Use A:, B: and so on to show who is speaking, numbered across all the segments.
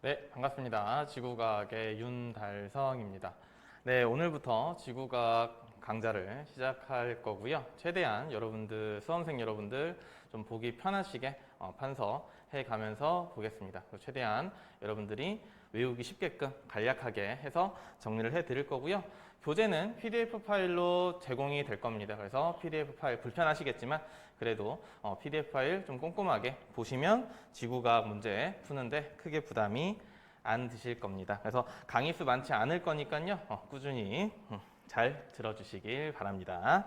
A: 네, 반갑습니다. 지구과학의 윤달성입니다. 네, 오늘부터 지구과학 강좌를 시작할 거고요. 최대한 여러분들, 수험생 여러분들 좀 보기 편하시게 판서해 가면서 보겠습니다. 최대한 여러분들이 외우기 쉽게끔 간략하게 해서 정리를 해 드릴 거고요. 교재는 PDF 파일로 제공이 될 겁니다. 그래서 PDF 파일 불편하시겠지만 그래도 PDF 파일 좀 꼼꼼하게 보시면 지구과학 문제 푸는데 크게 부담이 안 드실 겁니다. 그래서 강의 수 많지 않을 거니까요. 꾸준히 잘 들어주시길 바랍니다.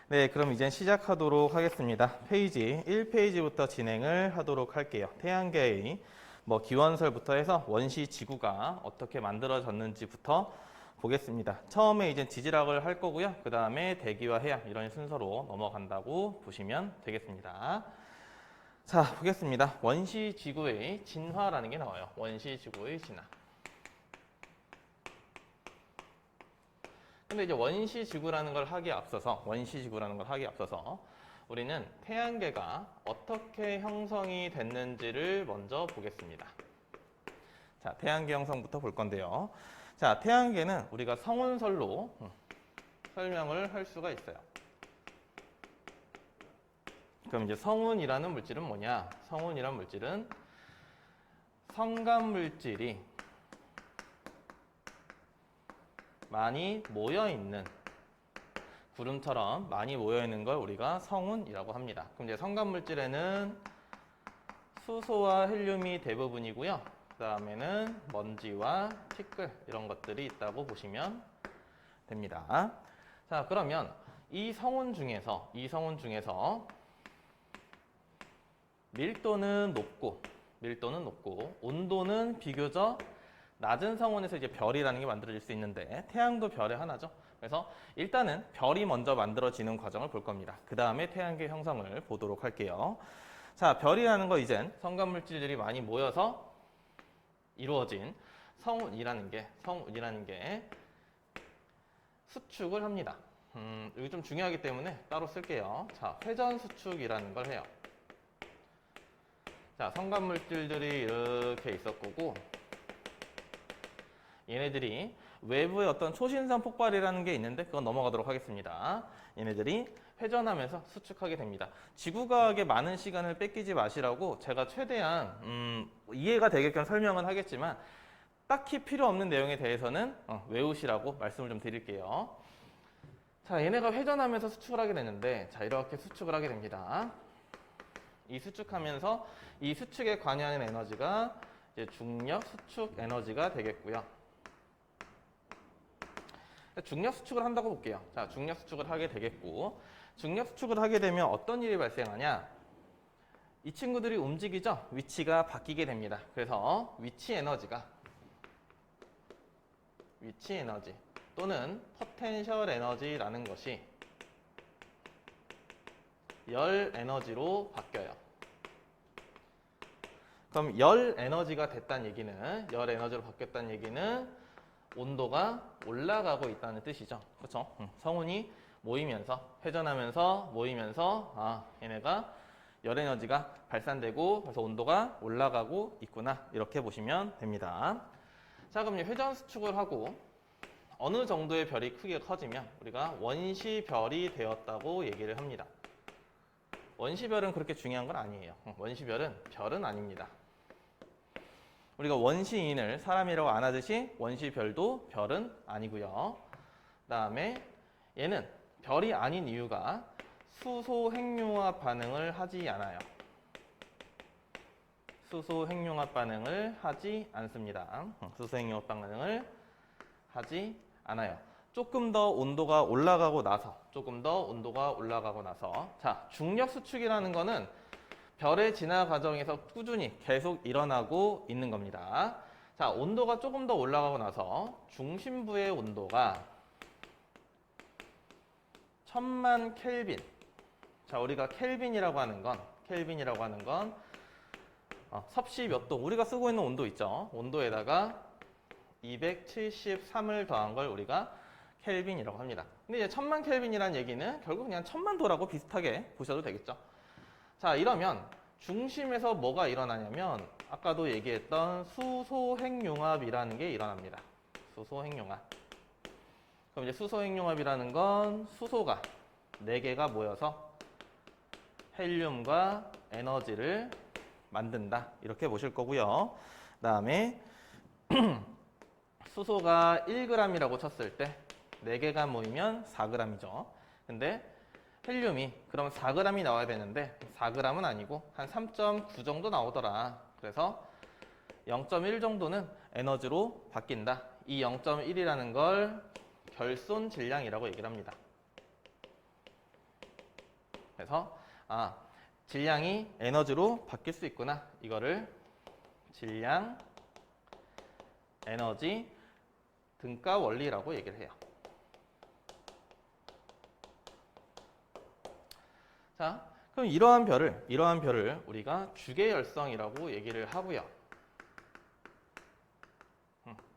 A: 네, 그럼 이제 시작하도록 하겠습니다. 페이지 1페이지부터 진행을 하도록 할게요. 태양계의 기원설부터 해서 원시 지구가 어떻게 만들어졌는지부터 보겠습니다. 처음에 이제 지질학을 할 거고요. 그 다음에 대기와 해양 이런 순서로 넘어간다고 보시면 되겠습니다. 자, 보겠습니다. 원시 지구의 진화라는 게 나와요. 원시 지구의 진화. 근데 이제 원시 지구라는 걸 하기에 앞서서 우리는 태양계가 어떻게 형성이 됐는지를 먼저 보겠습니다. 자, 태양계 형성부터 볼 건데요. 자, 태양계는 우리가 성운설로 설명을 할 수가 있어요. 그럼 이제 성운이라는 물질은 뭐냐? 성운이란 물질은 성간물질이 많이 모여있는, 구름처럼 많이 모여있는 걸 우리가 성운이라고 합니다. 그럼 이제 성간물질에는 수소와 헬륨이 대부분이고요. 그 다음에는 먼지와 티끌 이런 것들이 있다고 보시면 됩니다. 자, 그러면 이 성운 중에서 밀도는 높고 온도는 비교적 낮은 성운에서 이제 별이라는 게 만들어질 수 있는데 태양도 별의 하나죠. 그래서 일단은 별이 먼저 만들어지는 과정을 볼 겁니다. 그 다음에 태양계 형성을 보도록 할게요. 자, 별이라는 거 이젠 성간물질들이 많이 모여서 이루어진 성운이라는 게 수축을 합니다. 이게 좀 중요하기 때문에 따로 쓸게요. 자, 회전 수축이라는 걸 해요. 자, 성간물질들이 이렇게 있을 거고 얘네들이 외부에 어떤 초신성 폭발이라는 게 있는데 그건 넘어가도록 하겠습니다. 얘네들이 회전하면서 수축하게 됩니다. 지구과학에 많은 시간을 뺏기지 마시라고 제가 최대한 이해가 되게끔 설명은 하겠지만 딱히 필요 없는 내용에 대해서는 외우시라고 말씀을 좀 드릴게요. 자, 얘네가 회전하면서 수축을 하게 되는데 자, 이렇게 수축을 하게 됩니다. 이 수축하면서 이 수축에 관여하는 에너지가 이제 중력 수축 에너지가 되겠고요. 중력 수축을 한다고 볼게요. 자, 중력 수축을 하게 되겠고, 중력 수축을 하게 되면 어떤 일이 발생하냐? 이 친구들이 움직이죠? 위치가 바뀌게 됩니다. 그래서 위치 에너지 또는 포텐셜 에너지라는 것이 열 에너지로 바뀌어요. 그럼 열 에너지가 됐다는 얘기는, 열 에너지로 바뀌었다는 얘기는 온도가 올라가고 있다는 뜻이죠. 그렇죠? 성운이 모이면서, 회전하면서 모이면서 얘네가 열 에너지가 발산되고 그래서 온도가 올라가고 있구나. 이렇게 보시면 됩니다. 자, 그럼 회전 수축을 하고 어느 정도의 별이 크게 커지면 우리가 원시별이 되었다고 얘기를 합니다. 원시별은 그렇게 중요한 건 아니에요. 원시별은 별은 아닙니다. 우리가 원시인을 사람이라고 안 하듯이 원시별도 별은 아니고요. 그 다음에 얘는 별이 아닌 이유가 수소핵융합 반응을 하지 않아요. 수소핵융합 반응을 하지 않습니다. 수소핵융합 반응을 하지 않아요. 조금 더 온도가 올라가고 나서 자, 중력 수축이라는 거는 별의 진화 과정에서 꾸준히 계속 일어나고 있는 겁니다. 자, 온도가 조금 더 올라가고 나서 중심부의 온도가 1000만 켈빈. 자, 우리가 켈빈이라고 하는 건 섭씨 몇 도, 우리가 쓰고 있는 온도 있죠. 온도에다가 273을 더한 걸 우리가 켈빈이라고 합니다. 근데 이제 1000만 켈빈이라는 얘기는 결국 그냥 1000만 도라고 비슷하게 보셔도 되겠죠. 자, 이러면 중심에서 뭐가 일어나냐면 아까도 얘기했던 수소핵융합이라는 게 일어납니다. 수소핵융합. 그럼 이제 수소핵융합이라는 건 수소가 4개가 모여서 헬륨과 에너지를 만든다. 이렇게 보실 거고요. 그 다음에 수소가 1g이라고 쳤을 때 4개가 모이면 4g이죠. 근데 헬륨이 그럼 4g이 나와야 되는데 4g은 아니고 한 3.9 정도 나오더라. 그래서 0.1 정도는 에너지로 바뀐다. 이 0.1이라는 걸 결손 질량이라고 얘기를 합니다. 그래서 질량이 에너지로 바뀔 수 있구나. 이거를 질량, 에너지, 등가 원리라고 얘기를 해요. 자, 그럼 이러한 별을 우리가 주계열성이라고 얘기를 하고요.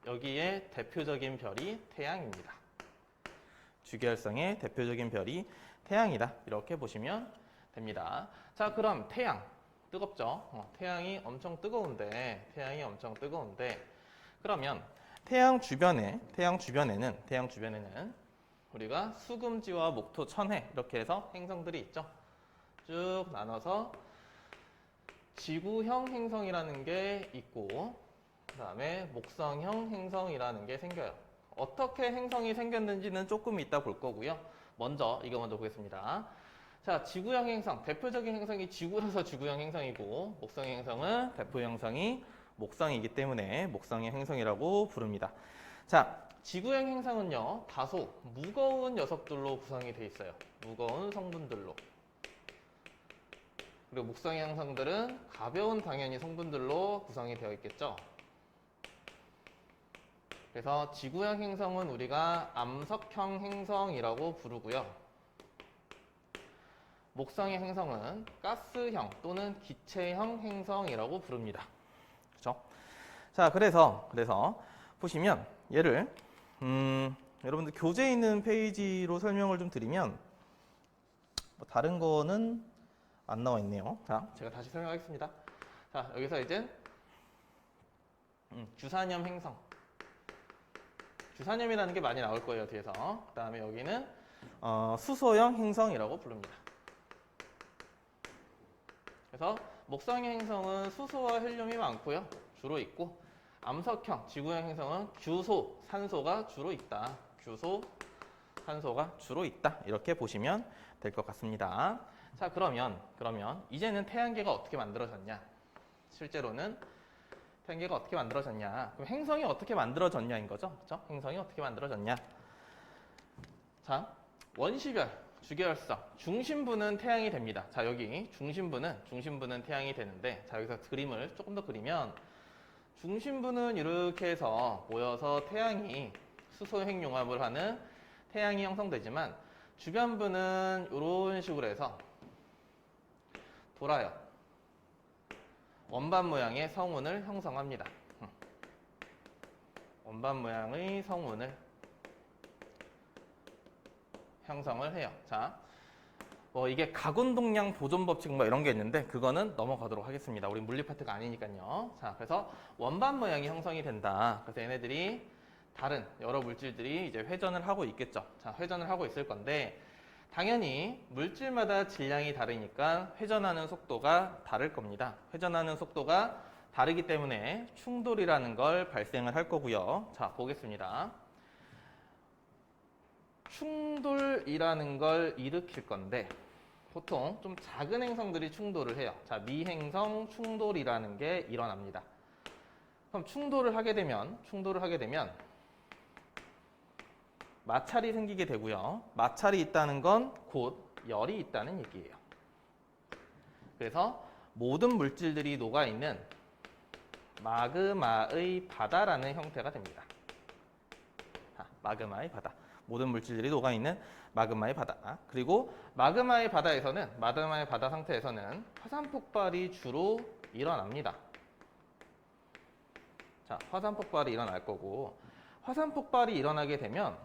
A: 여기에 대표적인 별이 태양입니다. 주계열성의 대표적인 별이 태양이다. 이렇게 보시면 됩니다. 자, 그럼 태양 뜨겁죠? 태양이 엄청 뜨거운데 그러면 태양 주변에는 우리가 수금지와 목토, 천해 이렇게 해서 행성들이 있죠. 쭉 나눠서 지구형 행성이라는 게 있고 그 다음에 목성형 행성이라는 게 생겨요. 어떻게 행성이 생겼는지는 조금 이따 볼 거고요. 먼저 보겠습니다. 자, 지구형 행성, 대표적인 행성이 지구라서 지구형 행성이고 목성형 행성은 대표 행성이 목성이기 때문에 목성형 행성이라고 부릅니다. 자, 지구형 행성은요 다소 무거운 녀석들로 구성이 되어 있어요. 무거운 성분들로. 그리고 목성형 행성들은 가벼운 당연히 성분들로 구성이 되어 있겠죠. 그래서 지구형 행성은 우리가 암석형 행성이라고 부르고요. 목성의 행성은 가스형 또는 기체형 행성이라고 부릅니다. 그렇죠? 자, 그래서 보시면 얘를 여러분들 교재에 있는 페이지로 설명을 좀 드리면 뭐 다른 거는 안 나와 있네요. 자, 제가 다시 설명하겠습니다. 자, 여기서 이제 주산염 행성. 주산염이라는 게 많이 나올 거예요, 뒤에서. 그 다음에 여기는 수소형 행성이라고 부릅니다. 그래서 목성형 행성은 수소와 헬륨이 많고요. 주로 있고 암석형, 지구형 행성은 규소, 산소가 주로 있다. 규소, 산소가 주로 있다. 이렇게 보시면 될 것 같습니다. 자, 그러면 이제는 태양계가 어떻게 만들어졌냐? 실제로는 태양계가 어떻게 만들어졌냐? 그럼 행성이 어떻게 만들어졌냐인 거죠. 그렇죠? 행성이 어떻게 만들어졌냐? 자, 원시별, 주계열성, 중심부는 태양이 됩니다. 자, 여기 중심부는 태양이 되는데, 자, 여기서 그림을 조금 더 그리면 중심부는 이렇게 해서 모여서 태양이 수소핵융합을 하는 태양이 형성되지만 주변부는 이런 식으로 해서 돌아요. 원반 모양의 성운을 형성합니다. 원반 모양의 성운을 형성을 해요. 자, 이게 가군동량 보존 법칙 이런 게 있는데 그거는 넘어가도록 하겠습니다. 우리 물리 파트가 아니니까요. 자, 그래서 원반 모양이 형성이 된다. 그래서 얘네들이 다른 여러 물질들이 이제 회전을 하고 있겠죠. 자, 회전을 하고 있을 건데 당연히 물질마다 질량이 다르니까 회전하는 속도가 다를 겁니다. 회전하는 속도가 다르기 때문에 충돌이라는 걸 발생을 할 거고요. 자, 보겠습니다. 충돌이라는 걸 일으킬 건데 보통 좀 작은 행성들이 충돌을 해요. 자, 미행성 충돌이라는 게 일어납니다. 그럼 충돌을 하게 되면 마찰이 생기게 되고요. 마찰이 있다는 건 곧 열이 있다는 얘기예요. 그래서 모든 물질들이 녹아있는 마그마의 바다라는 형태가 됩니다. 마그마의 바다. 모든 물질들이 녹아있는 마그마의 바다. 그리고 마그마의 바다 상태에서는 화산 폭발이 주로 일어납니다. 자, 화산 폭발이 일어날 거고 화산 폭발이 일어나게 되면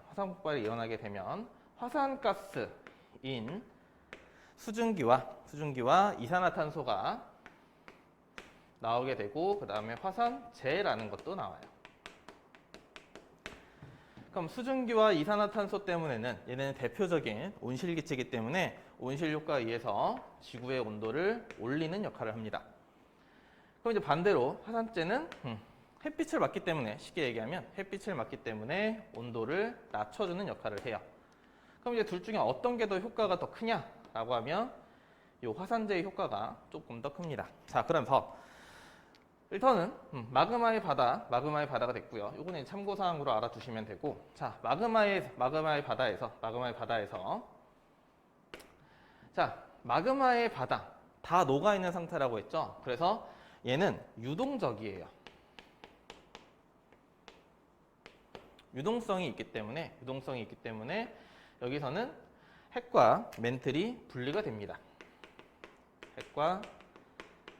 A: 화산가스인 수증기와 이산화탄소가 나오게 되고 그 다음에 화산재라는 것도 나와요. 그럼 수증기와 이산화탄소 때문에는 얘네는 대표적인 온실기체이기 때문에 온실효과에 의해서 지구의 온도를 올리는 역할을 합니다. 그럼 이제 반대로 화산재는 햇빛을 맞기 때문에 쉽게 얘기하면 햇빛을 맞기 때문에 온도를 낮춰주는 역할을 해요. 그럼 이제 둘 중에 어떤 게 더 효과가 더 크냐라고 하면 이 화산재의 효과가 조금 더 큽니다. 자, 그러면서 일단은 마그마의 바다가 됐고요. 이거는 참고사항으로 알아두시면 되고, 자, 마그마의 바다에서 자, 마그마의 바다 다 녹아 있는 상태라고 했죠. 그래서 얘는 유동적이에요. 유동성이 있기 때문에 여기서는 핵과 멘틀이 분리가 됩니다. 핵과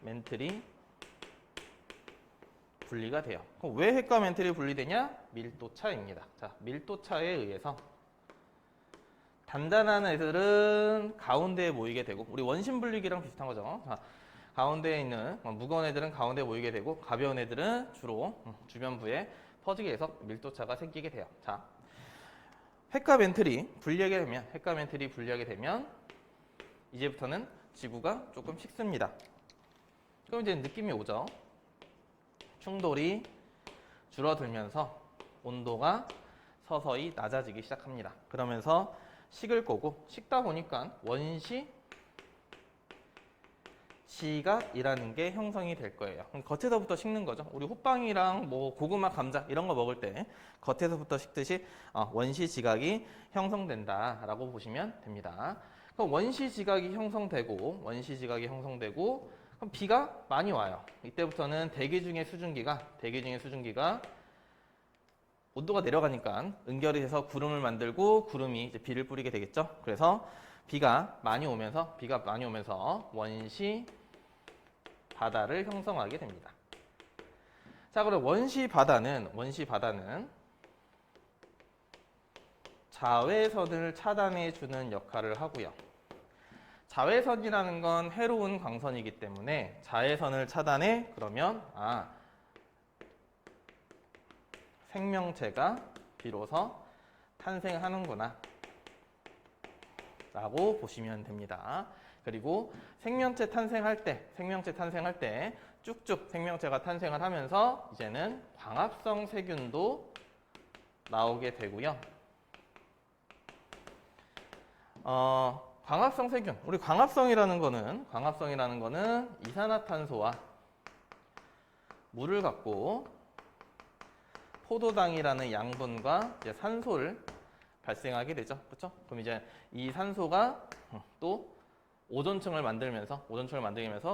A: 멘틀이 분리가 돼요. 그럼 왜 핵과 멘틀이 분리되냐? 밀도차입니다. 자, 밀도차에 의해서 단단한 애들은 가운데에 모이게 되고, 우리 원심 분리기랑 비슷한 거죠. 자, 가운데에 있는 무거운 애들은 가운데에 모이게 되고, 가벼운 애들은 주로 주변부에 퍼지게 해서 밀도차가 생기게 돼요. 자, 핵과 멘틀이 분리하게 되면 이제부터는 지구가 조금 식습니다. 그럼 이제 느낌이 오죠. 충돌이 줄어들면서 온도가 서서히 낮아지기 시작합니다. 그러면서 식을 거고, 식다 보니까 원시 지각이라는 게 형성이 될 거예요. 겉에서부터 식는 거죠. 우리 호빵이랑 뭐 고구마, 감자 이런 거 먹을 때 겉에서부터 식듯이 원시 지각이 형성된다라고 보시면 됩니다. 그럼 원시 지각이 형성되고 그럼 비가 많이 와요. 이때부터는 대기 중의 수증기가 온도가 내려가니까 응결이 돼서 구름을 만들고 구름이 이제 비를 뿌리게 되겠죠. 그래서 비가 많이 오면서 원시 바다를 형성하게 됩니다. 자, 그럼 원시 바다는 자외선을 차단해 주는 역할을 하고요. 자외선이라는 건 해로운 광선이기 때문에 자외선을 차단해, 그러면 생명체가 비로소 탄생하는구나 라고 보시면 됩니다. 그리고 생명체 탄생할 때 쭉쭉 생명체가 탄생을 하면서 이제는 광합성 세균도 나오게 되고요. 광합성 세균, 우리 광합성이라는 거는 이산화탄소와 물을 갖고 포도당이라는 양분과 이제 산소를 발생하게 되죠. 그렇죠? 그럼 이제 이 산소가 또 오존층을 만들면서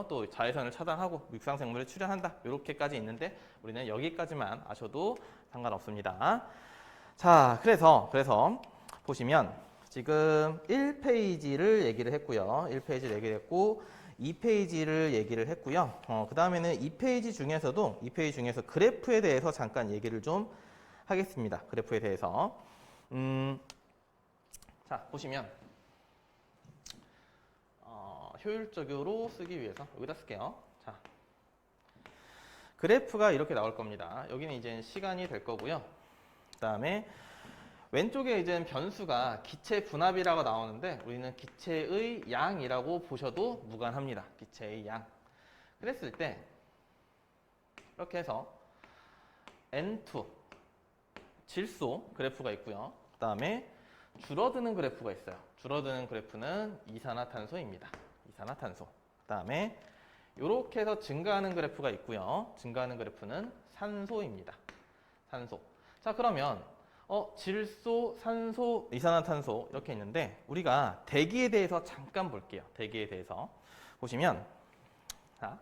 A: 또 자외선을 차단하고 육상생물을 출현한다. 이렇게까지 있는데 우리는 여기까지만 아셔도 상관없습니다. 자, 그래서 보시면 지금 1페이지를 얘기를 했고요. 2페이지를 얘기를 했고요. 그 다음에는 2페이지 중에서 그래프에 대해서 잠깐 얘기를 좀 하겠습니다. 그래프에 대해서. 자, 보시면 효율적으로 쓰기 위해서 여기다 쓸게요. 자, 그래프가 이렇게 나올 겁니다. 여기는 이제 시간이 될 거고요. 그 다음에 왼쪽에 이제 변수가 기체 분압이라고 나오는데 우리는 기체의 양이라고 보셔도 무관합니다. 기체의 양. 그랬을 때 이렇게 해서 N2 질소 그래프가 있고요. 그 다음에 줄어드는 그래프가 있어요. 줄어드는 그래프는 이산화탄소입니다. 이산화탄소. 그 다음에 이렇게 해서 증가하는 그래프가 있고요. 증가하는 그래프는 산소입니다. 산소. 자, 그러면 질소, 산소, 이산화탄소 이렇게 있는데 우리가 대기에 대해서 잠깐 볼게요. 대기에 대해서 보시면 자,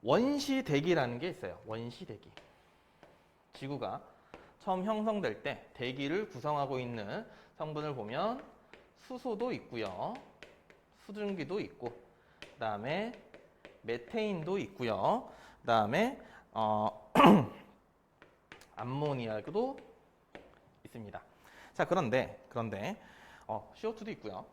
A: 원시 대기라는 게 있어요. 원시 대기. 지구가 처음 형성될 때 대기를 구성하고 있는 성분을 보면 수소도 있고요. 수증기도 있고 그 다음에 메테인도 있고요. 그 다음에 암모니아도 있습니다. 자, 그런데 CO2도 있고요.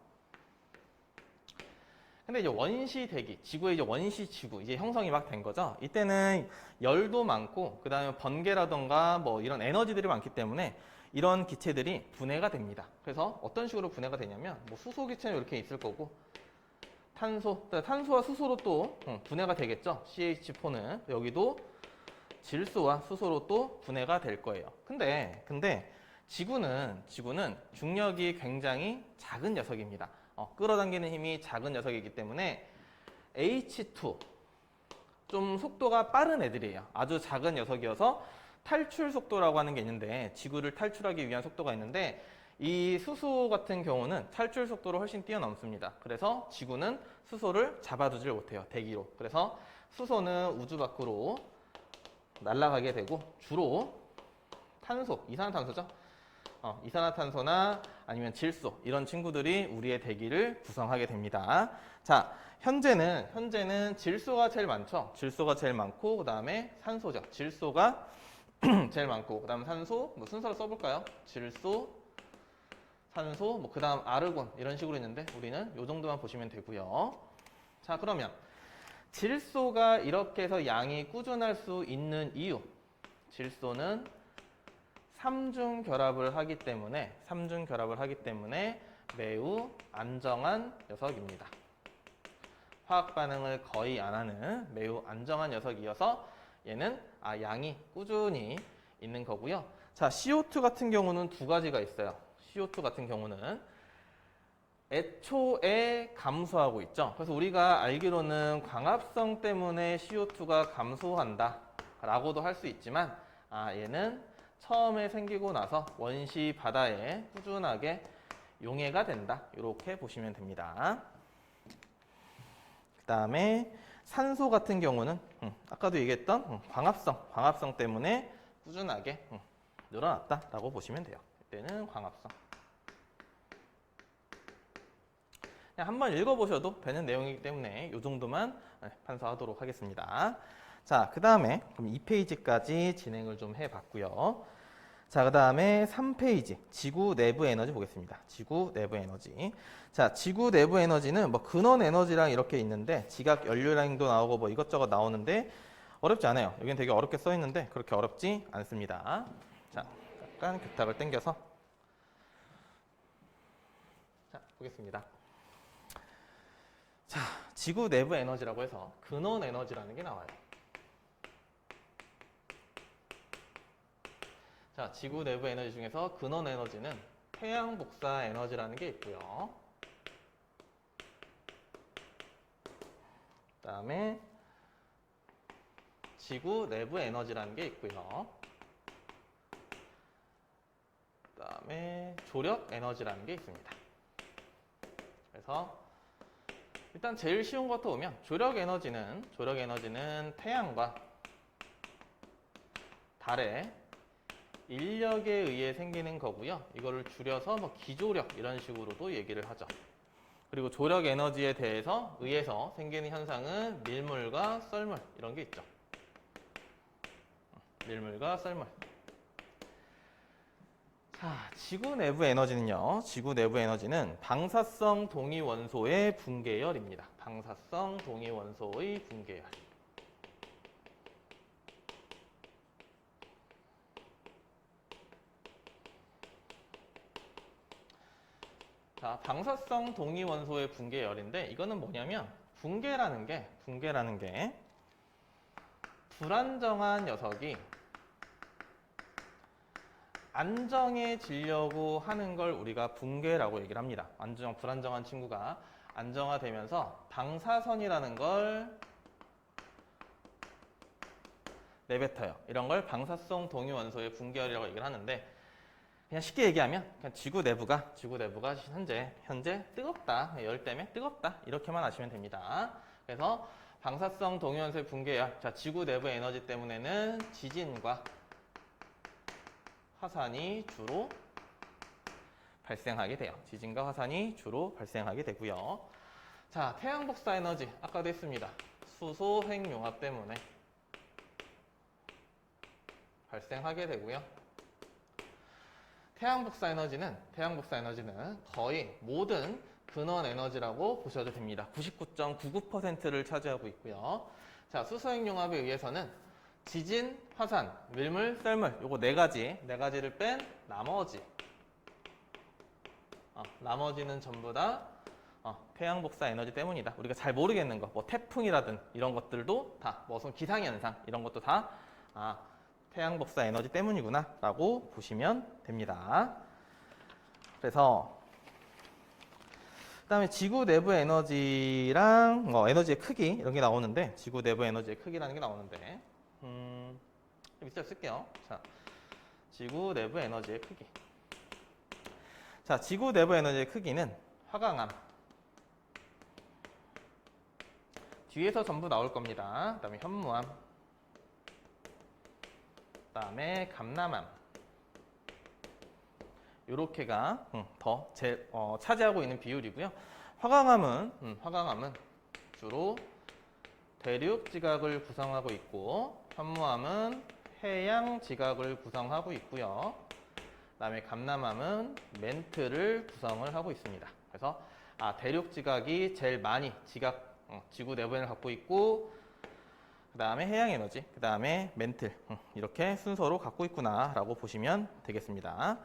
A: 근데 이제 원시 대기, 지구의 이제 원시 지구 이제 형성이 막 된 거죠. 이때는 열도 많고 그다음에 번개라던가 뭐 이런 에너지들이 많기 때문에 이런 기체들이 분해가 됩니다. 그래서 어떤 식으로 분해가 되냐면 뭐 수소 기체는 이렇게 있을 거고 탄소와 수소로 또 분해가 되겠죠. CH4는 여기도 질소와 수소로 또 분해가 될 거예요. 근데 지구는 중력이 굉장히 작은 녀석입니다. 끌어당기는 힘이 작은 녀석이기 때문에 H2 좀 속도가 빠른 애들이에요. 아주 작은 녀석이어서 탈출 속도라고 하는 게 있는데 지구를 탈출하기 위한 속도가 있는데 이 수소 같은 경우는 탈출 속도를 훨씬 뛰어넘습니다. 그래서 지구는 수소를 잡아두질 못해요. 대기로. 그래서 수소는 우주 밖으로 날아가게 되고 주로 탄소, 이산화탄소죠. 이산화탄소나 아니면 질소 이런 친구들이 우리의 대기를 구성하게 됩니다. 자, 현재는 질소가 제일 많죠. 질소가 제일 많고 그다음에 산소죠. 질소가 제일 많고 그다음 산소 뭐 순서로 써볼까요? 질소, 산소, 뭐 그다음 아르곤 이런 식으로 있는데 우리는 이 정도만 보시면 되고요. 자, 그러면 질소가 이렇게 해서 양이 꾸준할 수 있는 이유, 질소는 삼중 결합을 하기 때문에 매우 안정한 녀석입니다. 화학 반응을 거의 안 하는 매우 안정한 녀석이어서 얘는 양이 꾸준히 있는 거고요. 자, CO2 같은 경우는 두 가지가 있어요. CO2 같은 경우는 애초에 감소하고 있죠. 그래서 우리가 알기로는 광합성 때문에 CO2가 감소한다 라고도 할 수 있지만 얘는 처음에 생기고 나서 원시 바다에 꾸준하게 용해가 된다. 이렇게 보시면 됩니다. 그 다음에 산소 같은 경우는 아까도 얘기했던 광합성 때문에 꾸준하게 늘어났다라고 보시면 돼요. 이때는 광합성. 그냥 한번 읽어보셔도 되는 내용이기 때문에 이 정도만 판서하도록 하겠습니다. 자, 그 다음에 그럼 2페이지까지 진행을 좀 해봤고요. 자, 그 다음에 3페이지 지구 내부 에너지 보겠습니다. 지구 내부 에너지. 자, 지구 내부 에너지는 뭐 근원 에너지랑 이렇게 있는데 지각 연료량도 나오고 뭐 이것저것 나오는데 어렵지 않아요. 여기는 되게 어렵게 써 있는데 그렇게 어렵지 않습니다. 자, 약간 교탁을 당겨서 자, 보겠습니다. 자, 지구 내부 에너지라고 해서 근원 에너지라는 게 나와요. 자, 지구 내부 에너지 중에서 근원 에너지는 태양 복사 에너지라는 게 있고요. 그 다음에 지구 내부 에너지라는 게 있고요. 그 다음에 조력 에너지라는 게 있습니다. 그래서 일단 제일 쉬운 것부터 보면 조력 에너지는 태양과 달의 인력에 의해 생기는 거고요. 이거를 줄여서 뭐 기조력 이런 식으로도 얘기를 하죠. 그리고 조력 에너지에 의해서 생기는 현상은 밀물과 썰물 이런 게 있죠. 밀물과 썰물. 자, 지구 내부 에너지는 방사성 동위원소의 붕괴열입니다. 방사성 동위원소의 붕괴열. 자, 방사성 동위원소의 붕괴열인데 이거는 뭐냐면 붕괴라는 게 불안정한 녀석이 안정해지려고 하는 걸 우리가 붕괴라고 얘기를 합니다. 불안정한 친구가 안정화되면서 방사선이라는 걸 내뱉어요. 이런 걸 방사성 동위원소의 붕괴열이라고 얘기를 하는데 그냥 쉽게 얘기하면 그냥 지구 내부가 현재 뜨겁다. 열 때문에 뜨겁다. 이렇게만 아시면 됩니다. 그래서 방사성 동위원소의 붕괴열. 자, 지구 내부 에너지 때문에는 지진과 화산이 주로 발생하게 돼요. 지진과 화산이 주로 발생하게 되고요. 자, 태양 복사 에너지 아까도 했습니다. 수소 핵융합 때문에 발생하게 되고요. 태양 복사 에너지는 거의 모든 근원 에너지라고 보셔도 됩니다. 99.99%를 차지하고 있고요. 자, 수소핵 융합에 의해서는 지진, 화산, 밀물, 썰물 요거 네 가지를 뺀 나머지는 전부 다 태양 복사 에너지 때문이다. 우리가 잘 모르겠는 거, 뭐 태풍이라든 이런 것들도 다 무슨 기상현상 이런 것도 다 태양 복사 에너지 때문이구나 라고 보시면 됩니다. 그래서 그다음에 지구 내부 에너지랑 에너지의 크기 이런 게 나오는데, 지구 내부 에너지의 크기라는 게 나오는데 밑에 쓸게요. 자, 지구 내부 에너지의 크기. 자, 지구 내부 에너지의 크기는 화강암 뒤에서 전부 나올 겁니다. 그다음에 현무암, 그다음에 감남암 요렇게가 더 차지하고 있는 비율이고요. 화강암은 주로 대륙 지각을 구성하고 있고, 현무암은 해양 지각을 구성하고 있고요. 그다음에 감남암은 멘트를 구성을 하고 있습니다. 그래서 대륙 지각이 제일 많이 지구 내부에는 갖고 있고, 그 다음에 해양 에너지, 그 다음에 멘틀 이렇게 순서로 갖고 있구나라고 보시면 되겠습니다.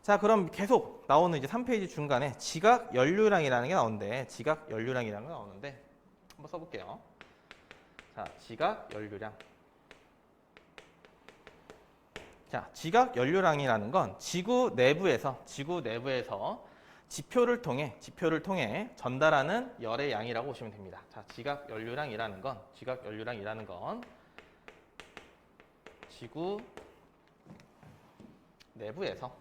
A: 자, 그럼 계속 나오는 이제 3페이지 중간에 지각 연료량이라는 게 나오는데, 한번 써볼게요. 자, 지각 연료량. 자, 지각 연료량이라는 건 지구 내부에서 지표를 통해 전달하는 열의 양이라고 보시면 됩니다. 자, 지각 연료량이라는 건 지구 내부에서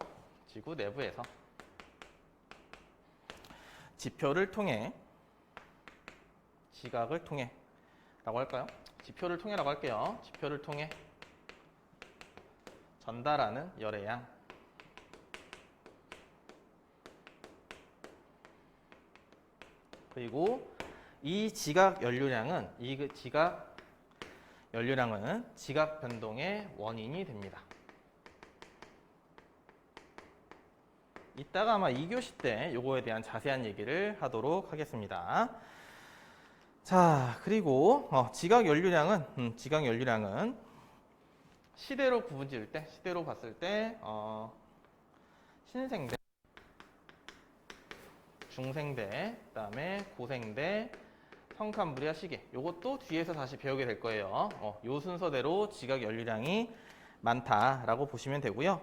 A: 지표를 통해 지각을 통해라고 할까요? 지표를 통해라고 할게요. 지표를 통해 전달하는 열의 양. 그리고 이 지각 연료량은 지각 변동의 원인이 됩니다. 이따가 아마 2교시 때 요거에 대한 자세한 얘기를 하도록 하겠습니다. 자, 그리고 지각 연료량은 시대로 봤을 때 신생대, 중생대, 그다음에 고생대, 성칸브리아 시계. 요것도 뒤에서 다시 배우게 될 거예요. 요 순서대로 지각 연료량이 많다라고 보시면 되고요.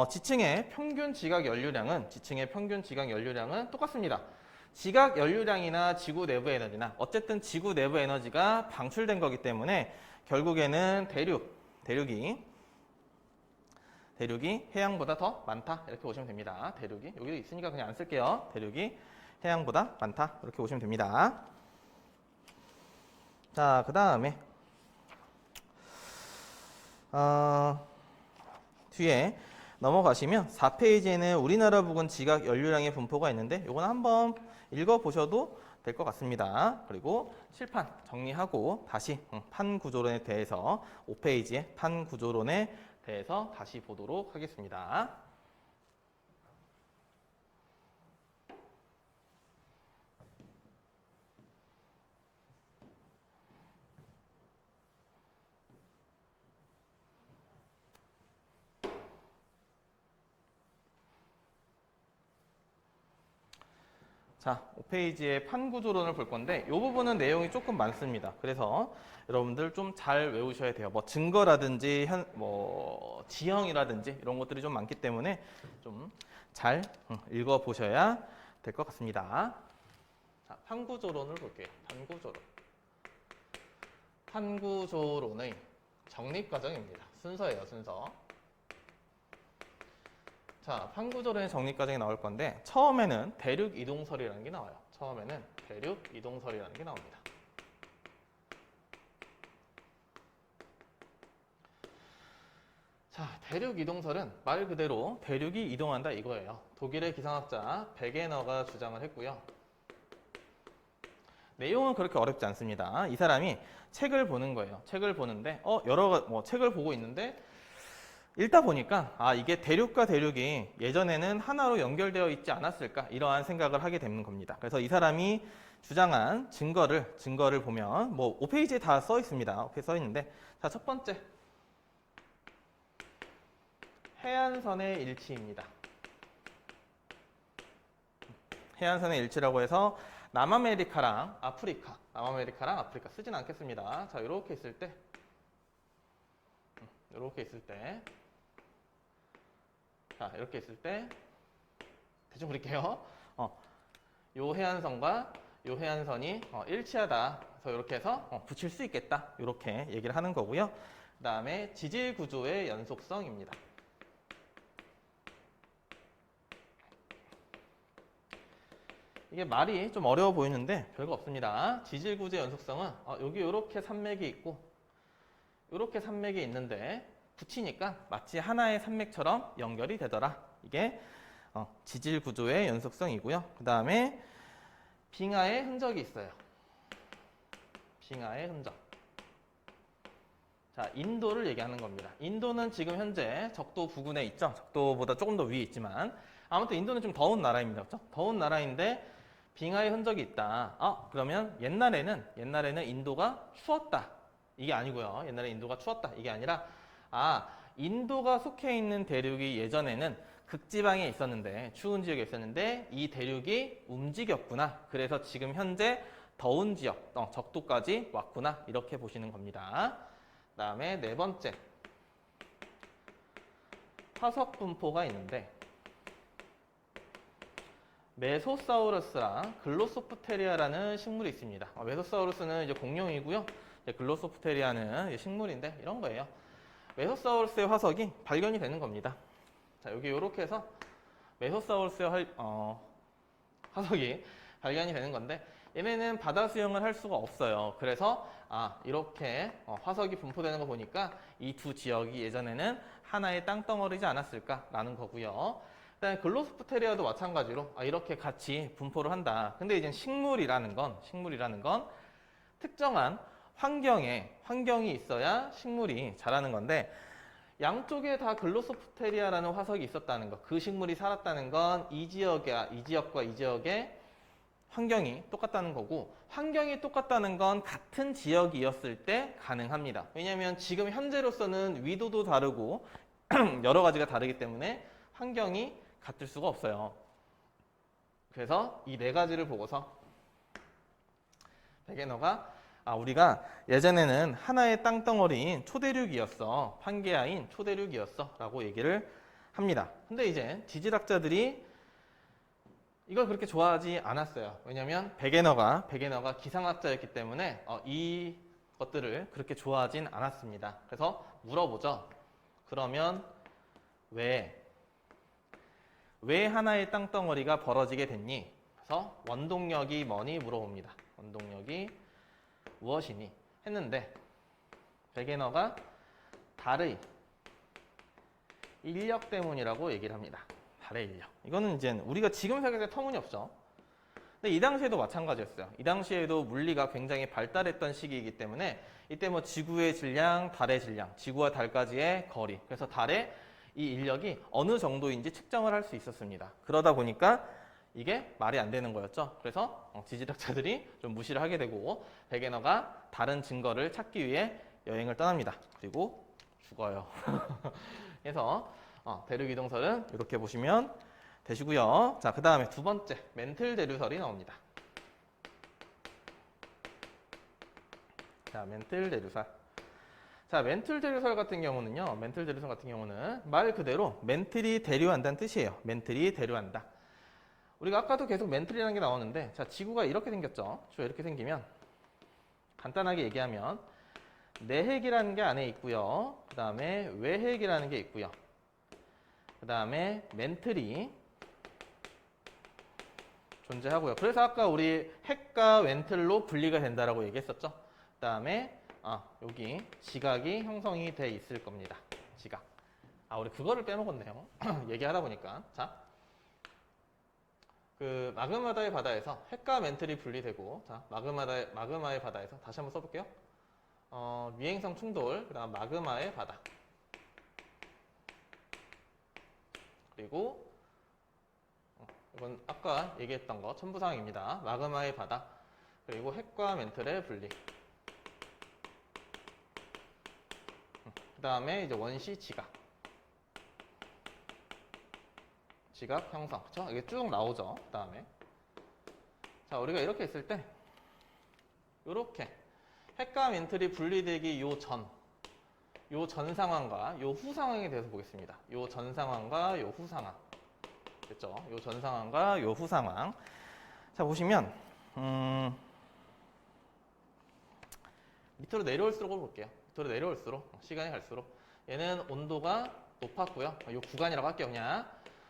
A: 지층의 평균 지각 연료량은 똑같습니다. 지각 연료량이나 지구 내부 에너지나 어쨌든 지구 내부 에너지가 방출된 거기 때문에 결국에는 대륙이 해양보다 더 많다 이렇게 보시면 됩니다. 대륙이 여기도 있으니까 그냥 안 쓸게요. 대륙이 해양보다 많다 이렇게 보시면 됩니다. 자, 그 다음에 뒤에 넘어가시면 4페이지에는 우리나라 부근 지각 연료량의 분포가 있는데 이건 한번 읽어보셔도 될 것 같습니다. 그리고 칠판 정리하고 다시 판 구조론에 대해서 5페이지의 판 구조론에 대해서 다시 보도록 하겠습니다. 자, 5페이지의 판구조론을 볼 건데 이 부분은 내용이 조금 많습니다. 그래서 여러분들 좀 잘 외우셔야 돼요. 뭐 증거라든지 지형이라든지 이런 것들이 좀 많기 때문에 좀 잘 읽어보셔야 될 것 같습니다. 자, 판구조론을 볼게요. 판구조론의 정립과정입니다. 순서예요, 순서. 자, 판구조론의 정립과정이 나올 건데 처음에는 대륙 이동설이라는 게 나와요. 나옵니다. 자, 대륙 이동설은 말 그대로 대륙이 이동한다 이거예요. 독일의 기상학자 베게너가 주장을 했고요. 내용은 그렇게 어렵지 않습니다. 이 사람이 책을 보는 거예요. 책을 보는데 책을 보고 있는데 읽다 보니까 이게 대륙과 대륙이 예전에는 하나로 연결되어 있지 않았을까 이러한 생각을 하게 되는 겁니다. 그래서 이 사람이 주장한 증거를 보면 뭐 5페이지에 다 써 있습니다. 이렇게 써 있는데 자, 첫 번째 해안선의 일치입니다. 해안선의 일치라고 해서 남아메리카랑 아프리카 쓰진 않겠습니다. 자, 이렇게 있을 때 자, 이렇게 있을 때 대충 그릴게요. 요 해안선과 요 해안선이 일치하다. 그래서 이렇게 해서 붙일 수 있겠다. 이렇게 얘기를 하는 거고요. 그 다음에 지질 구조의 연속성입니다. 이게 말이 좀 어려워 보이는데 별거 없습니다. 지질 구조의 연속성은 여기 이렇게 산맥이 있고 이렇게 산맥이 있는데 붙이니까 마치 하나의 산맥처럼 연결이 되더라. 이게 지질 구조의 연속성이고요. 그 다음에 빙하의 흔적이 있어요. 빙하의 흔적. 자, 인도를 얘기하는 겁니다. 인도는 지금 현재 적도 부근에 있죠. 적도보다 조금 더 위에 있지만 아무튼 인도는 좀 더운 나라입니다. 그렇죠? 더운 나라인데 빙하의 흔적이 있다. 그러면 옛날에는 인도가 추웠다. 이게 아니고요. 옛날에 인도가 추웠다. 이게 아니라 인도가 속해 있는 대륙이 예전에는 극지방에 있었는데 추운 지역에 있었는데 이 대륙이 움직였구나. 그래서 지금 현재 더운 지역, 적도까지 왔구나. 이렇게 보시는 겁니다. 그 다음에 네 번째 화석 분포가 있는데 메소사우루스랑 글로소프테리아라는 식물이 있습니다. 메소사우루스는 이제 공룡이고요. 글로소프테리아는 식물인데 이런 거예요. 메소사우루스의 화석이 발견이 되는 겁니다. 자, 여기 이렇게 해서 메소사우루스의 화석이 발견이 되는 건데 얘네는 바다 수영을 할 수가 없어요. 그래서 이렇게 화석이 분포되는 거 보니까 이 두 지역이 예전에는 하나의 땅덩어리지 않았을까라는 거고요. 그다음에 글로소프테리아도 마찬가지로 이렇게 같이 분포를 한다. 근데 이제 식물이라는 건 특정한 환경이 있어야 식물이 자라는 건데 양쪽에 다 글로소프테리아라는 화석이 있었다는 것, 그 식물이 살았다는 건 이 지역과 이 지역의 환경이 똑같다는 거고 환경이 똑같다는 건 같은 지역이었을 때 가능합니다. 왜냐하면 지금 현재로서는 위도도 다르고 여러 가지가 다르기 때문에 환경이 같을 수가 없어요. 그래서 이 네 가지를 보고서 베게너가 우리가 예전에는 하나의 땅덩어리인 초대륙이었어. 판게아인 초대륙이었어. 라고 얘기를 합니다. 근데 이제 지질학자들이 이걸 그렇게 좋아하지 않았어요. 왜냐면 베게너가 기상학자였기 때문에 이 것들을 그렇게 좋아하진 않았습니다. 그래서 물어보죠. 그러면 왜 하나의 땅덩어리가 벌어지게 됐니? 그래서 원동력이 뭐니? 물어봅니다. 원동력이 무엇이니? 했는데 베게너가 달의 인력 때문이라고 얘기를 합니다. 달의 인력. 이거는 이제 우리가 지금 생각할 때 터무니없죠. 근데 이 당시에도 마찬가지였어요. 이 당시에도 물리가 굉장히 발달했던 시기이기 때문에 이때 뭐 지구의 질량, 달의 질량, 지구와 달까지의 거리. 그래서 달의 이 인력이 어느 정도인지 측정을 할 수 있었습니다. 그러다 보니까 이게 말이 안 되는 거였죠. 그래서 지질학자들이 좀 무시를 하게 되고 베게너가 다른 증거를 찾기 위해 여행을 떠납니다. 그리고 죽어요. 그래서 대륙 이동설은 이렇게 보시면 되시고요. 자, 그 다음에 두 번째 멘틀 대류설이 나옵니다. 자, 멘틀 대류설. 자, 멘틀 대류설 같은 경우는요. 말 그대로 멘틀이 대류한다는 뜻이에요. 멘틀이 대류한다. 우리가 아까도 계속 멘틀이라는 게 나오는데 자, 지구가 이렇게 생겼죠. 주로 이렇게 생기면 간단하게 얘기하면 내핵이라는 게 안에 있고요. 그 다음에 외핵이라는 게 있고요. 그 다음에 멘틀이 존재하고요. 그래서 아까 우리 핵과 멘틀로 분리가 된다라고 얘기했었죠. 그 다음에 여기 지각이 형성이 돼 있을 겁니다. 지각. 우리 그거를 빼먹었네요. 얘기하다 보니까. 자, 그 마그마다의 바다에서 핵과 멘틀이 분리되고, 자, 마그마의 바다에서 다시 한번 써볼게요. 미행성 충돌, 그다음 마그마의 바다. 그리고 이건 아까 얘기했던 거 첨부사항입니다. 마그마의 바다, 그리고 핵과 멘틀의 분리. 그 다음에 이제 원시 지각. 지각 형성. 그쵸? 이게 쭉 나오죠. 그 다음에. 자, 우리가 이렇게 있을 때, 요렇게. 핵과 멘틀이 분리되기 요 전 상황과 요 후 상황에 대해서 보겠습니다. 요 전 상황과 요 후 상황. 됐죠? 요 전 상황과 요 후 상황. 자, 보시면, 밑으로 내려올수록 볼게요. 밑으로 내려올수록, 시간이 갈수록. 얘는 온도가 높았고요. 요 구간이라고 할게요, 그냥.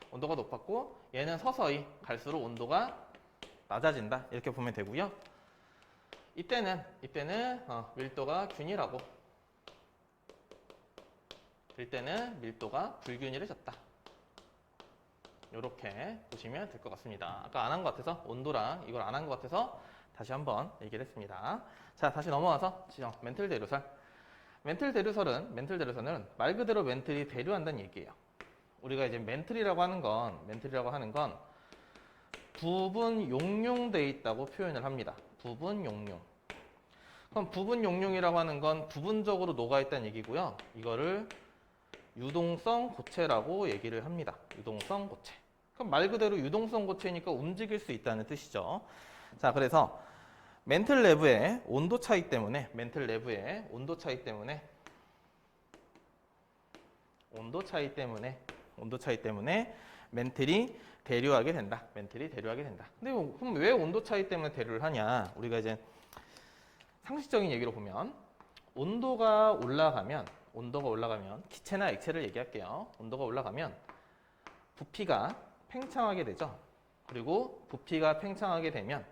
A: 온도가 높았고, 얘는 서서히 갈수록 온도가 낮아진다. 이렇게 보면 되고요. 이때는 밀도가 균일하고, 이때는 밀도가 불균일해졌다. 이렇게 보시면 될 것 같습니다. 아까 안 한 것 같아서 온도랑 이걸 안 한 것 같아서 다시 한번 얘기를 했습니다. 자, 다시 넘어와서 지정 멘틀 대류설. 멘틀 대류설은 말 그대로 멘틀이 대류한다는 얘기예요. 우리가 이제 멘틀이라고 하는 건 부분 용융돼 있다고 표현을 합니다. 부분 용융. 그럼 부분 용융이라고 하는 건 부분적으로 녹아 있다는 얘기고요. 이거를 유동성 고체라고 얘기를 합니다. 유동성 고체. 그럼 말 그대로 유동성 고체니까 움직일 수 있다는 뜻이죠. 자, 그래서 멘틀 내부의 온도 차이 때문에 멘틀이 대류하게 된다. 근데 그럼 왜 온도 차이 때문에 대류를 하냐? 우리가 이제 상식적인 얘기로 보면 온도가 올라가면 기체나 액체를 얘기할게요. 온도가 올라가면 부피가 팽창하게 되죠. 그리고 부피가 팽창하게 되면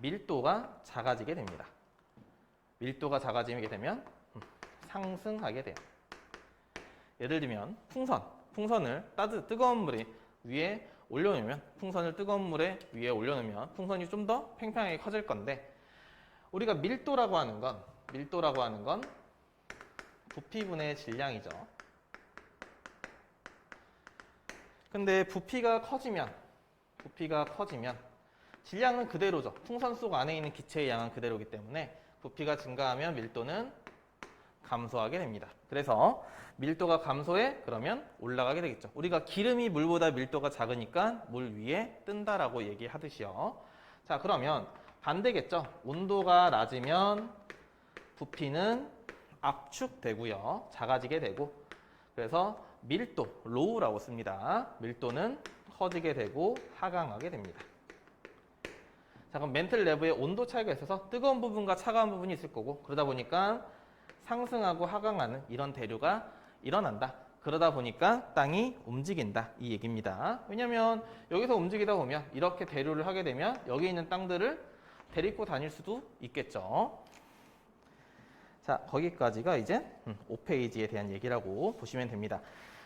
A: 밀도가 작아지게 됩니다. 밀도가 작아지게 되면 상승하게 돼요. 예를 들면 풍선을 뜨거운 물에 위에 올려놓으면 풍선이 좀 더 팽팽하게 커질 건데, 우리가 밀도라고 하는 건 부피분의 질량이죠. 근데 부피가 커지면 질량은 그대로죠. 풍선 속 안에 있는 기체의 양은 그대로이기 때문에 부피가 증가하면 밀도는 감소하게 됩니다. 그래서 밀도가 감소해 그러면 올라가게 되겠죠. 우리가 기름이 물보다 밀도가 작으니까 물 위에 뜬다라고 얘기하듯이요. 자, 그러면 반대겠죠. 온도가 낮으면 부피는 압축되고요. 작아지게 되고, 그래서 밀도, 로우라고 씁니다. 밀도는 커지게 되고 하강하게 됩니다. 자, 그럼 멘틀 내부에 온도 차이가 있어서 뜨거운 부분과 차가운 부분이 있을 거고, 그러다 보니까 상승하고 하강하는 이런 대류가 일어난다. 그러다 보니까 땅이 움직인다. 이 얘기입니다. 왜냐면 여기서 움직이다 보면 이렇게 대류를 하게 되면 여기 있는 땅들을 데리고 다닐 수도 있겠죠. 자, 거기까지가 이제 5페이지에 대한 얘기라고 보시면 됩니다.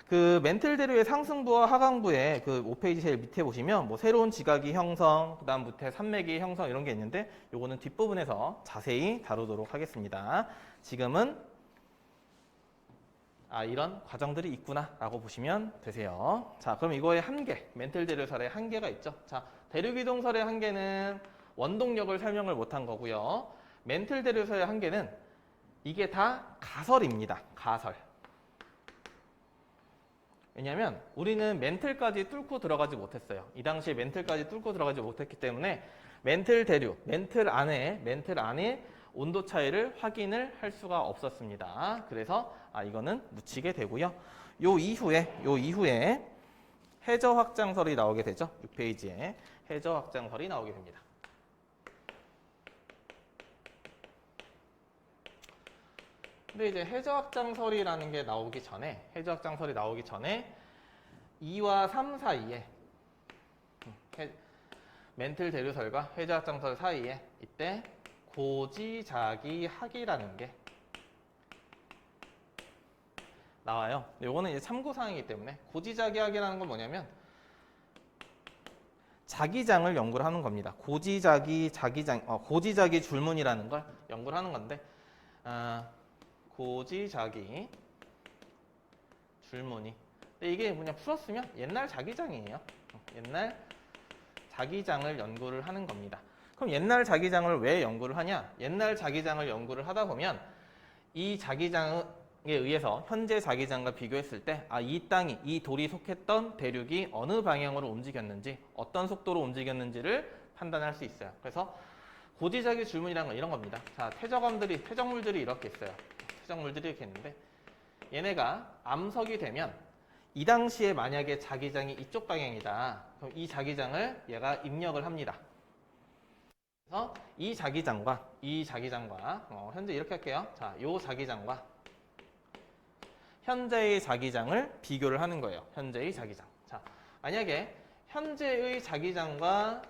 A: 그 멘틀 대류의 상승부와 하강부에 그 5페이지 제일 밑에 보시면 뭐 새로운 지각이 형성, 그다음 밑에 산맥이 형성 이런 게 있는데, 요거는 뒷부분에서 자세히 다루도록 하겠습니다. 지금은 이런 과정들이 있구나라고 보시면 되세요. 자, 그럼 이거의 한계, 멘틀 대류설의 한계가 있죠. 자, 대류기동설의 한계는 원동력을 설명을 못한 거고요. 멘틀 대류설의 한계는 이게 다 가설입니다. 가설. 왜냐하면 우리는 멘틀까지 뚫고 들어가지 못했어요. 이 당시에 멘틀까지 뚫고 들어가지 못했기 때문에 멘틀 대류, 멘틀 안에 온도 차이를 확인을 할 수가 없었습니다. 그래서 이거는 묻히게 되고요. 요 이후에 해저 확장설이 나오게 되죠. 6페이지에 해저 확장설이 나오게 됩니다. 근데 이제 해저 확장설이라는 게 나오기 전에 2와 3 사이에 멘틀 대류설과 해저 확장설 사이에 이때 고지자기학이라는 게 나와요. 요거는 이제 참고사항이기 때문에 고지자기학이라는 건 뭐냐면 자기장을 연구를 하는 겁니다. 고지자기 줄문이라는 걸 연구를 하는 건데, 고지자기 줄무늬 근데 이게 그냥 풀었으면 옛날 자기장이에요. 옛날 자기장을 연구를 하는 겁니다. 그럼 옛날 자기장을 왜 연구를 하냐? 옛날 자기장을 연구를 하다 보면 이 자기장에 의해서 현재 자기장과 비교했을 때 이 땅이, 이 돌이 속했던 대륙이 어느 방향으로 움직였는지, 어떤 속도로 움직였는지를 판단할 수 있어요. 그래서 고지자기 줄무늬라는 건 이런 겁니다. 자, 퇴적물들이 이렇게 있어요. 퇴적물들이 이렇게 있는데 얘네가 암석이 되면 이 당시에 만약에 자기장이 이쪽 방향이다. 그럼 이 자기장을 얘가 입력을 합니다. 그래서 이 자기장과 현재 이렇게 할게요. 자, 요 자기장과 현재의 자기장을 비교를 하는 거예요. 현재의 자기장. 자, 만약에 현재의 자기장과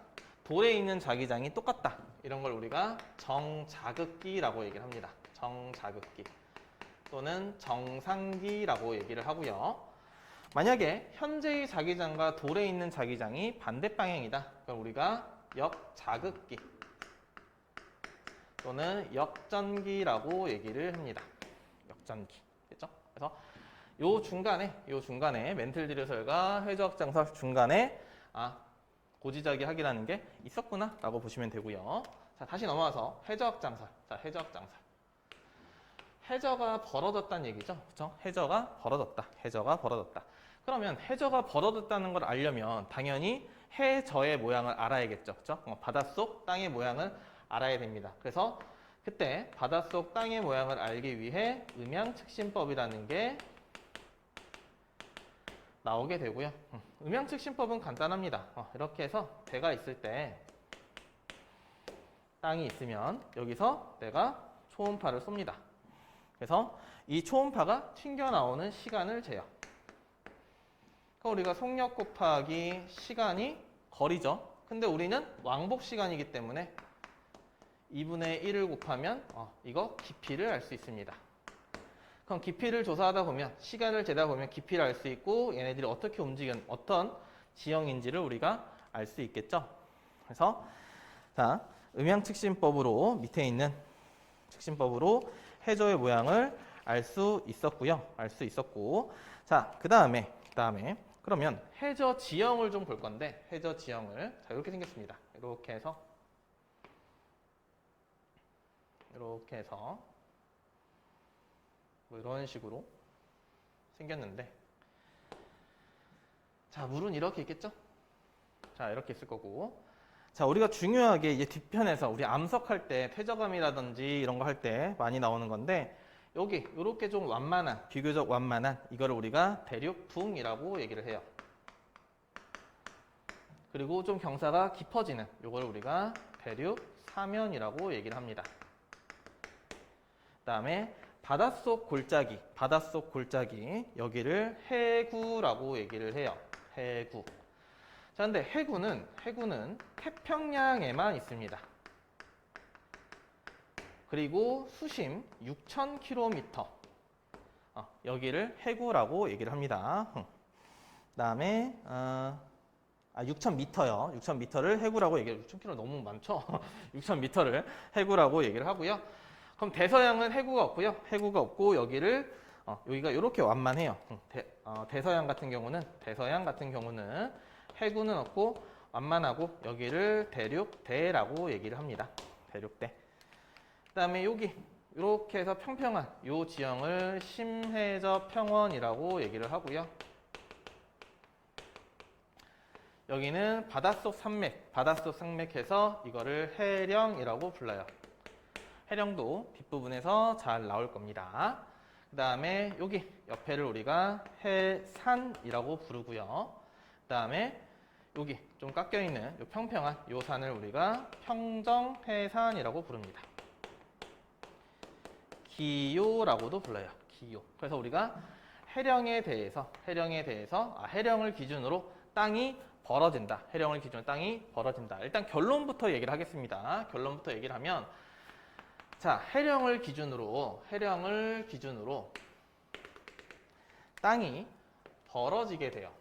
A: 돌에 있는 자기장이 똑같다. 이런 걸 우리가 정자극기라고 얘기를 합니다. 정자극기 또는 정상기라고 얘기를 하고요. 만약에 현재의 자기장과 돌에 있는 자기장이 반대 방향이다. 그럼 우리가 역자극기 또는 역전기라고 얘기를 합니다. 역전기. 됐죠? 그래서 요 중간에 멘틀 디르설과 회저악장설 중간에 고지자기 학이라는 게 있었구나 라고 보시면 되고요. 자, 다시 넘어와서 회저악장설. 자, 회저악장설. 해저가 벌어졌다는 얘기죠. 그렇죠? 해저가 벌어졌다. 그러면 해저가 벌어졌다는 걸 알려면 당연히 해저의 모양을 알아야겠죠. 그렇죠? 바닷속 땅의 모양을 알아야 됩니다. 그래서 그때 바닷속 땅의 모양을 알기 위해 음양측신법이라는 게 나오게 되고요. 음양측신법은 간단합니다. 이렇게 해서 배가 있을 때 땅이 있으면 여기서 내가 초음파를 쏩니다. 그래서 이 초음파가 튕겨나오는 시간을 재요. 그러니까 우리가 속력 곱하기 시간이 거리죠. 근데 우리는 왕복 시간이기 때문에 2분의 1을 곱하면 이거 깊이를 알 수 있습니다. 그럼 깊이를 조사하다 보면 시간을 재다 보면 깊이를 알 수 있고 얘네들이 어떻게 움직이는 어떤 지형인지를 우리가 알 수 있겠죠. 그래서 자, 음양측신법으로 밑에 있는 측신법으로 해저의 모양을 알 수 있었고 자, 그다음에 그러면 해저 지형을 좀 볼 건데 해저 지형을 자, 이렇게 생겼습니다. 이렇게 해서 뭐 이런 식으로 생겼는데 자, 물은 이렇게 있겠죠? 자, 이렇게 있을 거고 자, 우리가 중요하게 이제 뒷편에서 우리 암석할 때 퇴적암이라든지 이런 거 할 때 많이 나오는 건데 여기 이렇게 좀 비교적 완만한 이거를 우리가 대륙붕이라고 얘기를 해요. 그리고 좀 경사가 깊어지는 이걸 우리가 대륙사면이라고 얘기를 합니다. 그다음에 바닷속 골짜기 여기를 해구라고 얘기를 해요. 해구. 자, 근데 해구는 태평양에만 있습니다. 그리고 수심 6,000km. 여기를 해구라고 얘기를 합니다. 그다음에 6,000m요. 6,000m를 해구라고 얘기해요. 6,000km 너무 많죠? 6,000m를 해구라고 얘기를 하고요. 그럼 대서양은 해구가 없고 여기를 여기가 이렇게 완만해요. 대서양 같은 경우는 해구는 없고 완만하고 여기를 대륙대라고 얘기를 합니다. 대륙대. 그다음에 여기 이렇게 해서 평평한 이 지형을 심해저 평원이라고 얘기를 하고요. 여기는 바닷속 산맥해서 이거를 해령이라고 불러요. 해령도 뒷부분에서 잘 나올 겁니다. 그 다음에 여기 옆에를 우리가 해산이라고 부르고요. 그 다음에 여기 좀 깎여있는 이 평평한 이 산을 우리가 평정해산이라고 부릅니다. 기요라고도 불러요. 기요. 그래서 우리가 해령에 대해서 해령을 기준으로 땅이 벌어진다. 일단 결론부터 얘기를 하겠습니다. 결론부터 얘기를 하면 자, 해령을 기준으로 땅이 벌어지게 돼요.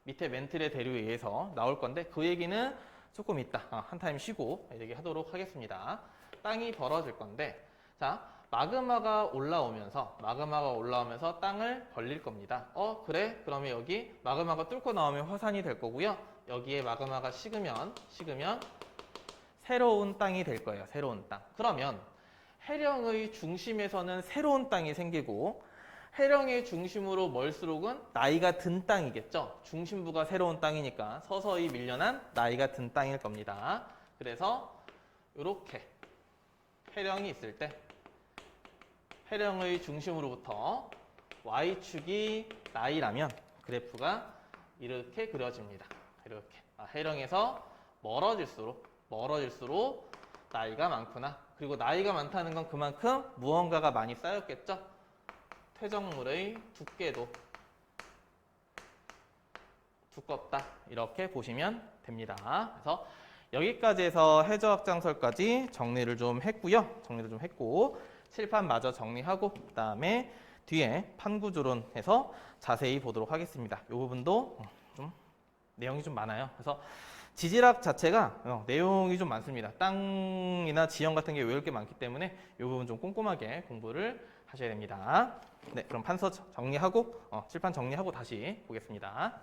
A: 밑에 멘틀의 대류에 의해서 나올 건데 그 얘기는 조금 이따 한 타임 쉬고 얘기하도록 하겠습니다. 땅이 벌어질 건데 자, 마그마가 올라오면서 땅을 벌릴 겁니다. 그래? 그러면 여기 마그마가 뚫고 나오면 화산이 될 거고요. 여기에 마그마가 식으면 새로운 땅이 될 거예요. 새로운 땅. 그러면 해령의 중심에서는 새로운 땅이 생기고 해령의 중심으로 멀수록은 나이가 든 땅이겠죠. 중심부가 새로운 땅이니까 서서히 밀려난 나이가 든 땅일 겁니다. 그래서 이렇게 해령이 있을 때 해령의 중심으로부터 Y축이 나이라면 그래프가 이렇게 그려집니다. 이렇게 해령에서 멀어질수록 나이가 많구나. 그리고 나이가 많다는 건 그만큼 무언가가 많이 쌓였겠죠. 퇴적물의 두께도 두껍다. 이렇게 보시면 됩니다. 그래서 여기까지 해서 해저확장설까지 정리를 좀 했고 칠판 마저 정리하고 그 다음에 뒤에 판구조론해서 자세히 보도록 하겠습니다. 이 부분도 좀 내용이 좀 많아요. 그래서 지질학 자체가 내용이 좀 많습니다. 땅이나 지형 같은 게 외울 게 많기 때문에 이 부분 좀 꼼꼼하게 공부를 하셔야 됩니다. 네, 그럼 판서 정리하고 칠판 정리하고 다시 보겠습니다.